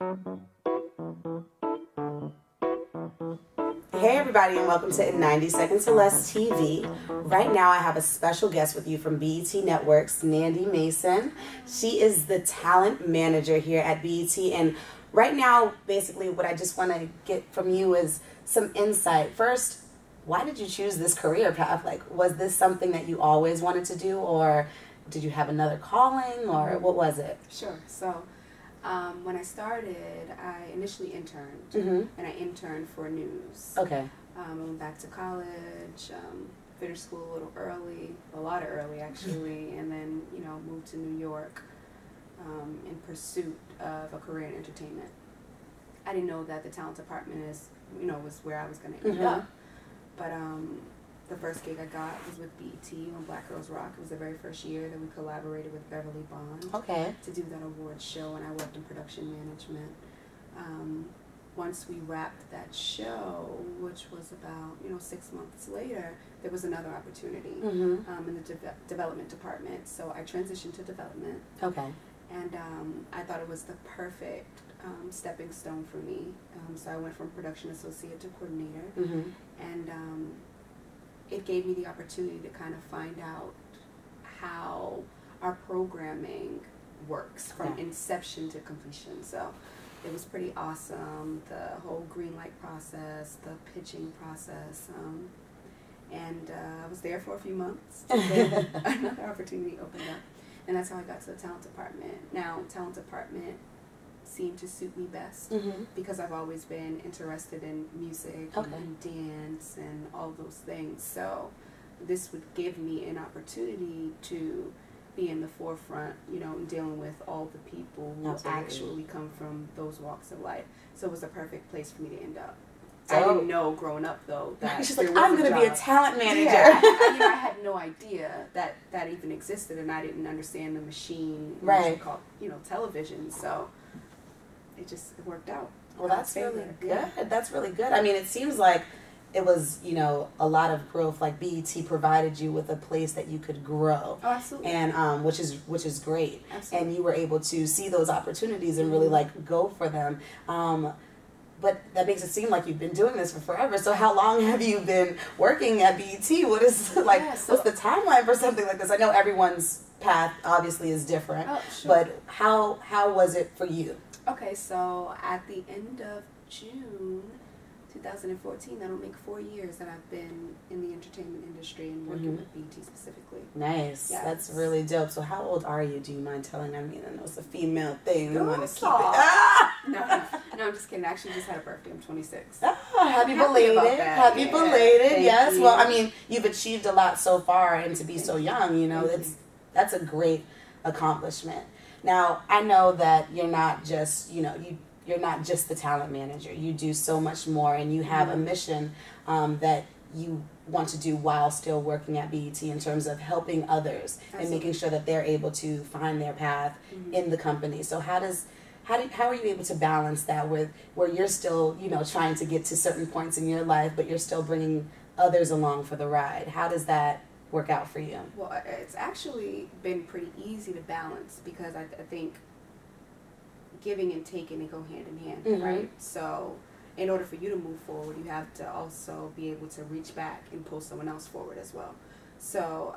Hey everybody, and welcome to 90 Seconds or Less TV. Right now I have a special guest with you from BET Network's Nandy Mason. She is the talent manager here at BET, and right now basically what I just want to get from you is some insight. First, why did you choose this career path? Like, was this something that you always wanted to do, or did you have another calling, or what was it? Sure. So when I started, I initially interned, and I interned for news. Okay. I went back to college, finished school a little early, a lot of early actually, and then, moved to New York in pursuit of a career in entertainment. I didn't know that the talent department was where I was going to end up, but the first gig I got was with BET on Black Girls Rock. It was the very first year that we collaborated with Beverly Bond to do that awards show, and I worked in production management. Once we wrapped that show, which was about 6 months later, there was another opportunity in the development department. So I transitioned to development. Okay. And I thought it was the perfect stepping stone for me. So I went from production associate to coordinator, and it gave me the opportunity to kind of find out how our programming works from inception to completion. So it was pretty awesome, the whole green light process, the pitching process, and I was there for a few months, and then another opportunity opened up, and that's how I got to the talent department. Now, talent department seemed to suit me best because I've always been interested in music and dance and all those things. So this would give me an opportunity to be in the forefront, dealing with all the people who actually come from those walks of life. So it was a perfect place for me to end up. I didn't know growing up though that she's like, I'm going to be a talent manager. Yeah, I had no idea that even existed, and I didn't understand the machine called television. So it worked out. Well, that's really good. That's really good. I mean, it seems like it was, a lot of growth. Like BET provided you with a place that you could grow. Oh, absolutely. And which is great. Absolutely. And you were able to see those opportunities and really go for them. But that makes it seem like you've been doing this for forever. So how long have you been working at BET? What is what's the timeline for something like this? I know everyone's path obviously is different. Oh, sure. But how was it for you? Okay, so at the end of June 2014, that'll make 4 years that I've been in the entertainment industry and working with BET specifically. Nice. Yes. That's really dope. So how old are you? Do you mind telling? I mean, I know it's a female thing. We want to keep it. No, I'm just kidding. I actually just had a birthday. I'm 26. Happy belated. Happy belated. Thank yes. you. Well, I mean, you've achieved a lot so far, and to be so young, that's a great accomplishment. Now, I know that you're not just, you're not just the talent manager. You do so much more, and you have a mission that you want to do while still working at BET in terms of helping others and making sure that they're able to find their path in the company. So how are you able to balance that with where you're still, trying to get to certain points in your life, but you're still bringing others along for the ride? How does that work out for you? Well, it's actually been pretty easy to balance because I think giving and taking, they go hand in hand, right? So in order for you to move forward, you have to also be able to reach back and pull someone else forward as well. So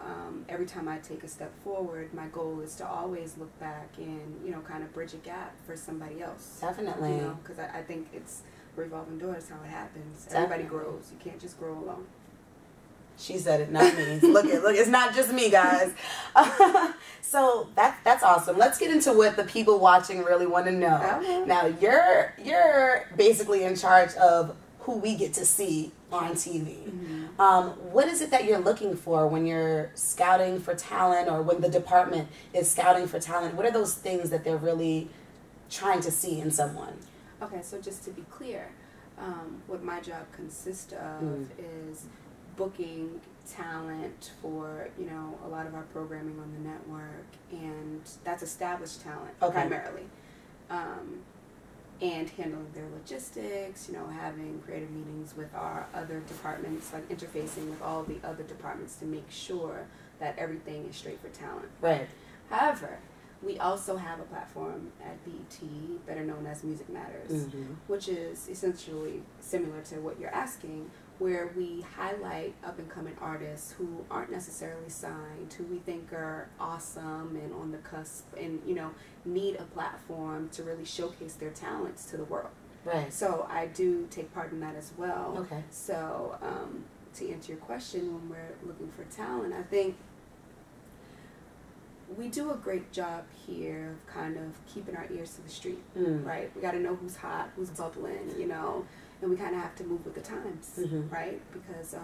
every time I take a step forward, my goal is to always look back and, kind of bridge a gap for somebody else. Definitely. Because I think it's a revolving door. That's how it happens. Everybody grows. You can't just grow alone. She said it, not me. Look, it's not just me, guys. So that's awesome. Let's get into what the people watching really want to know. Okay. Now, you're basically in charge of who we get to see on TV. What is it that you're looking for when you're scouting for talent, or when the department is scouting for talent? What are those things that they're really trying to see in someone? Okay, so just to be clear, what my job consists of is booking talent for, a lot of our programming on the network, and that's established talent primarily. And handling their logistics, having creative meetings with our other departments, like interfacing with all the other departments to make sure that everything is straight for talent. Right. However, we also have a platform at BET, better known as Music Matters, Mm-hmm. which is essentially similar to what you're asking, where we highlight up-and-coming artists who aren't necessarily signed, who we think are awesome and on the cusp and, you know, need a platform to really showcase their talents to the world. Right. So I do take part in that as well. Okay. So to answer your question, when we're looking for talent, I think we do a great job here of kind of keeping our ears to the street, right? We got to know who's hot, who's bubbling, you know, and we kind of have to move with the times, Mm-hmm. right? Because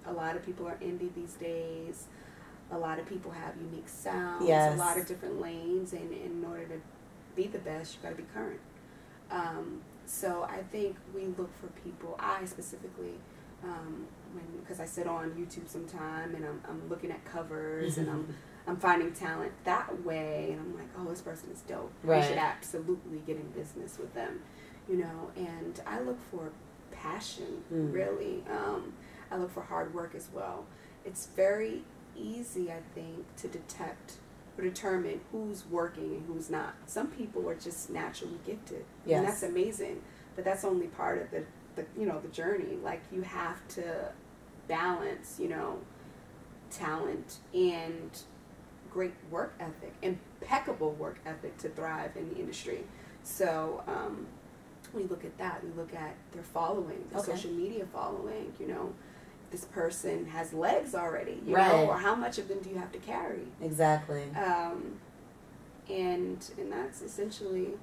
a lot of people are indie these days. A lot of people have unique sounds, Yes. a lot of different lanes, and in order to be the best, you got to be current. So I think we look for people, I specifically, because I sit on YouTube sometime and I'm looking at covers and I'm finding talent that way, and I'm like, oh, this person is dope. Right. We should absolutely get in business with them, you know. And I look for passion, really. I look for hard work as well. It's very easy, I think, to detect or determine who's working and who's not. Some people are just naturally gifted, Yes. and that's amazing. But that's only part of the you know, the journey. Like, you have to balance, you know, talent and great work ethic, impeccable work ethic to thrive in the industry. So we look at that. We look at their following, their Okay. social media following. You know, this person has legs already, you Right. know, or how much of them do you have to carry? Exactly. And that's essentially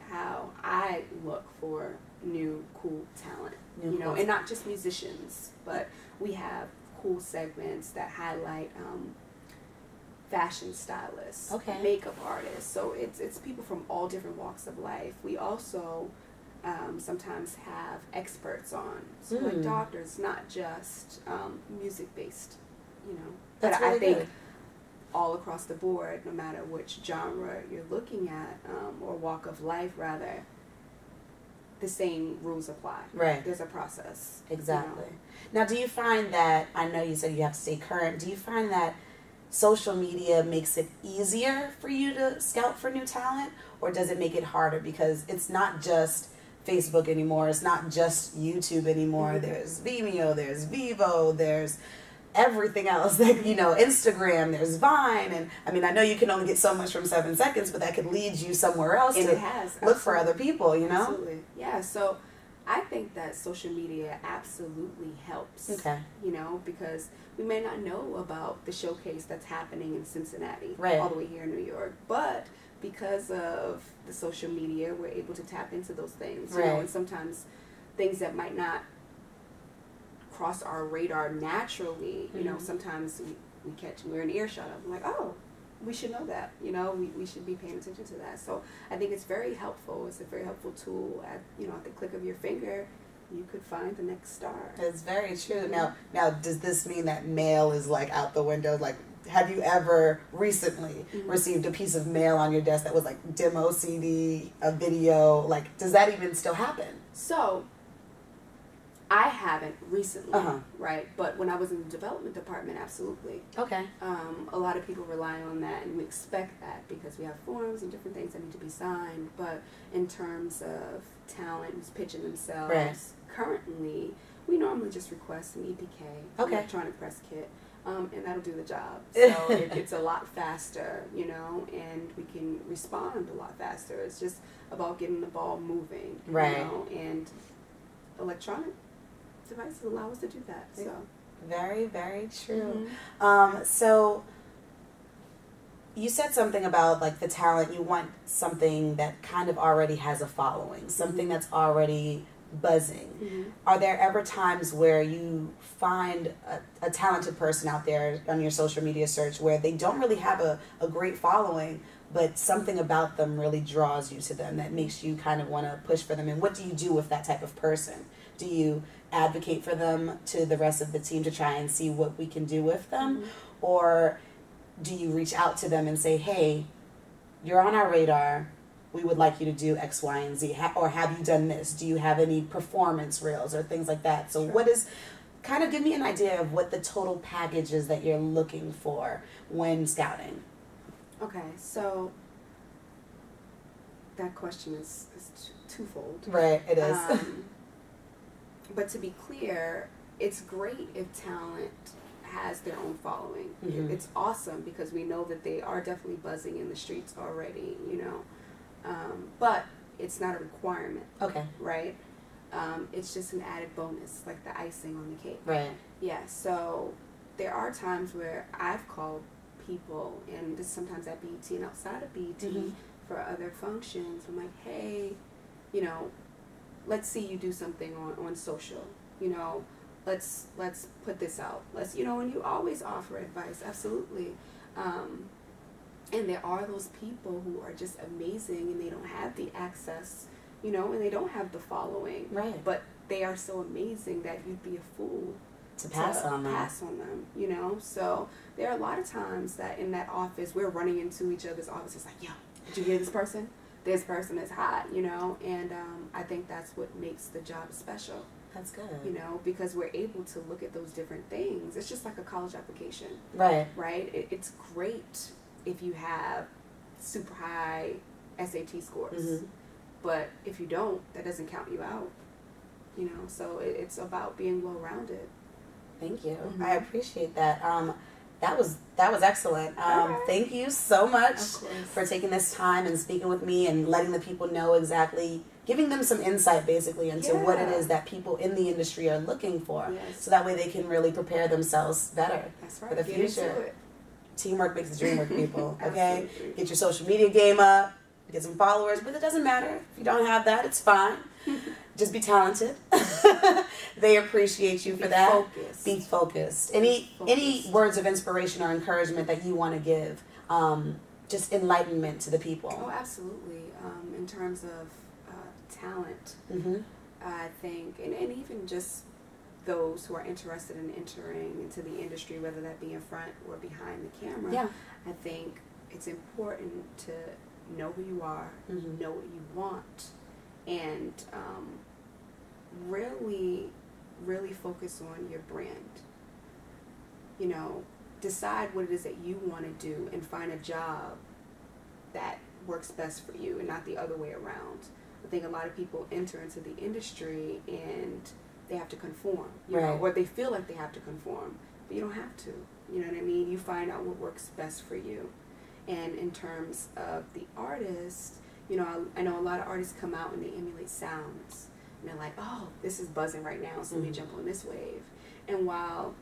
how I look for new cool talent. New you know, cool. and not just musicians, but we have cool segments that highlight fashion stylists, Okay. makeup artists. So it's people from all different walks of life. We also sometimes have experts on, so like doctors, not just music based. You know, That's but I really think good. all across the board, no matter which genre you're looking at or walk of life rather, the same rules apply. Right. There's a process. Exactly. You know? Now, do you find that, I know you said you have to stay current, do you find that social media makes it easier for you to scout for new talent, or does it make it harder? Because it's not just Facebook anymore, it's not just YouTube anymore. Mm-hmm. There's Vimeo, there's Vivo, there's everything else, like, you know, Instagram, there's Vine, and I mean, I know you can only get so much from 7 seconds, but that could lead you somewhere else And to it has, look for other people, you know? Absolutely. Yeah, so I think that social media absolutely helps. Okay. You know, because we may not know about the showcase that's happening in Cincinnati, Right. all the way here in New York, but because of the social media, we're able to tap into those things. You know, Right. and sometimes things that might not cross our radar naturally, you know, sometimes we're in earshot of, I'm like, oh, we should know that, you know, we should be paying attention to that. So I think it's very helpful. It's a very helpful tool. At, you know, at the click of your finger, you could find the next star. That's very true. Now, does this mean that mail is like out the window? Like, have you ever recently received a piece of mail on your desk that was like demo CD, a video? Like, does that even still happen? So I haven't recently, Uh-huh. right? But when I was in the development department, absolutely. Okay. A lot of people rely on that, and we expect that because we have forms and different things that need to be signed. But in terms of talent who's pitching themselves, Right. currently, we normally just request an EPK, Okay. electronic press kit, and that'll do the job. So it's a lot faster, you know, and we can respond a lot faster. It's just about getting the ball moving, Right. you know, and electronic devices allow us to do that. So Very, very true. Mm-hmm. So you said something about like the talent. You want something that kind of already has a following, something that's already buzzing. Mm-hmm. Are there ever times where you find a talented person out there on your social media search where they don't really have a great following, but something about them really draws you to them that makes you kind of want to push for them? And what do you do with that type of person? Do you advocate for them to the rest of the team to try and see what we can do with them? Or do you reach out to them and say, hey, you're on our radar, we would like you to do X, Y, and Z, or have you done this? Do you have any performance reels or things like that? So what is, kind of give me an idea of what the total package is that you're looking for when scouting. Okay, so that question is twofold. Right, it is. But to be clear, it's great if talent has their own following. Mm-hmm. It's awesome because we know that they are definitely buzzing in the streets already, you know. But it's not a requirement. Okay. Right? It's just an added bonus, like the icing on the cake. Right. Yeah, so there are times where I've called people, and this is sometimes at BET and outside of BET, mm-hmm. for other functions. I'm like, hey, you know, let's see you do something on social. You know, let's put this out. Let's, you know, and you always offer advice, absolutely. And there are those people who are just amazing, and they don't have the access, you know, and they don't have the following. Right. But they are so amazing that you'd be a fool to pass on them, you know. So there are a lot of times that in that office we're running into each other's offices like, yo, did you hear this person? This person is hot, you know. And I think that's what makes the job special. That's good. You know, because we're able to look at those different things. It's just like a college application. Right. Right? It's great if you have super high SAT scores. Mm-hmm. But if you don't, that doesn't count you out. You know, so it's about being well-rounded. Thank you. Mm-hmm. I appreciate that. That was excellent. Thank you so much for taking this time and speaking with me and letting the people know exactly, giving them some insight basically into what it is that people in the industry are looking for. Yes. So that way they can really prepare themselves better That's right. for the Get future. into it. Teamwork makes the dream work, people. Okay? Absolutely. Get your social media game up, get some followers, but it doesn't matter. If you don't have that, it's fine. Just be talented. They appreciate you for that. Focused. Be focused. Any words of inspiration or encouragement that you want to give, just enlightenment to the people. Oh, absolutely. In terms of talent, Mm-hmm. I think, and even just those who are interested in entering into the industry, whether that be in front or behind the camera, Yeah. I think it's important to know who you are, Mm-hmm. know what you want, and really focus on your brand. You know, decide what it is that you want to do and find a job that works best for you and not the other way around. I think a lot of people enter into the industry and they have to conform, you know, or they feel like they have to conform, but you don't have to. You know what I mean? You find out what works best for you. And in terms of the artist, you know, I know a lot of artists come out and they emulate sounds. And they're like, oh, this is buzzing right now, so let me jump on this wave. And while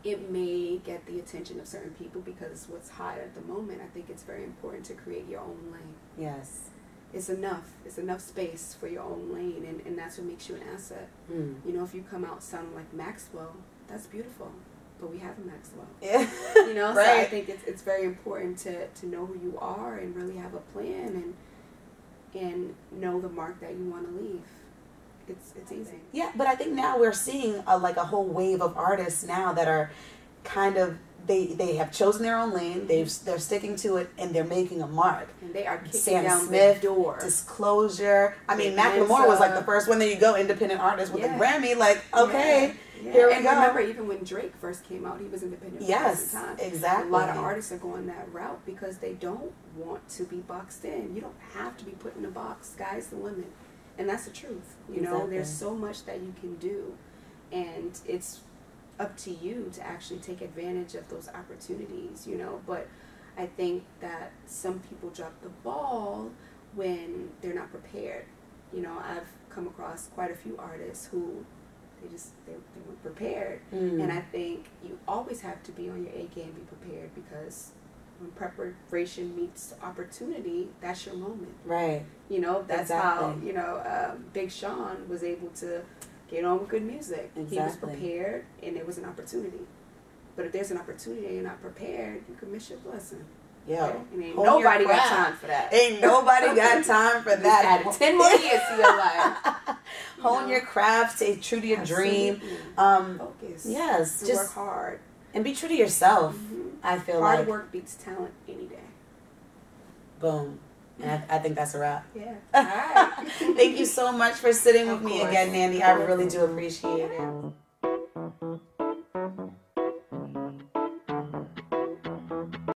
it may get the attention of certain people because it's what's hot at the moment, I think it's very important to create your own lane. Yes. It's enough. It's enough space for your own lane, and that's what makes you an asset. Mm. You know, if you come out sounding like Maxwell, that's beautiful. But we have a Maxwell. Yeah. You know, Right. so I think it's very important to know who you are and really have a plan and know the mark that you want to leave. It's easy. Yeah, but I think now we're seeing a whole wave of artists now that are kind of they have chosen their own lane. They're sticking to it and they're making a mark. And they are kicking Sam down Smith, the door. Disclosure. I mean, Macklemore was like the first one. There you go, independent artist with a Grammy. Like, okay, here we and go. Remember, even when Drake first came out, he was independent. Yes, for time. exactly. A lot of artists are going that route because they don't want to be boxed in. You don't have to be put in a box. Sky's the limit. And that's the truth. You know, there's so much that you can do. And it's up to you to actually take advantage of those opportunities, you know. But I think that some people drop the ball when they're not prepared. You know, I've come across quite a few artists who they weren't prepared. And I think you always have to be on your A game, be prepared, because when preparation meets opportunity, that's your moment. Right. You know, that's how, you know, Big Sean was able to get on with good music. Exactly. He was prepared, and it was an opportunity. But if there's an opportunity and you're not prepared, you can miss your blessing. Yo, okay? And ain't nobody got time for that. Ain't nobody got time for that. Add 10 more years to your life. Hone your craft, stay true to your dream. Focus. Yes. Just work hard. And be true to yourself. I feel like hard work beats talent any day. Boom. And I think that's a wrap. Yeah. All right. Thank you so much for sitting with me again, Nandy. I really do appreciate it.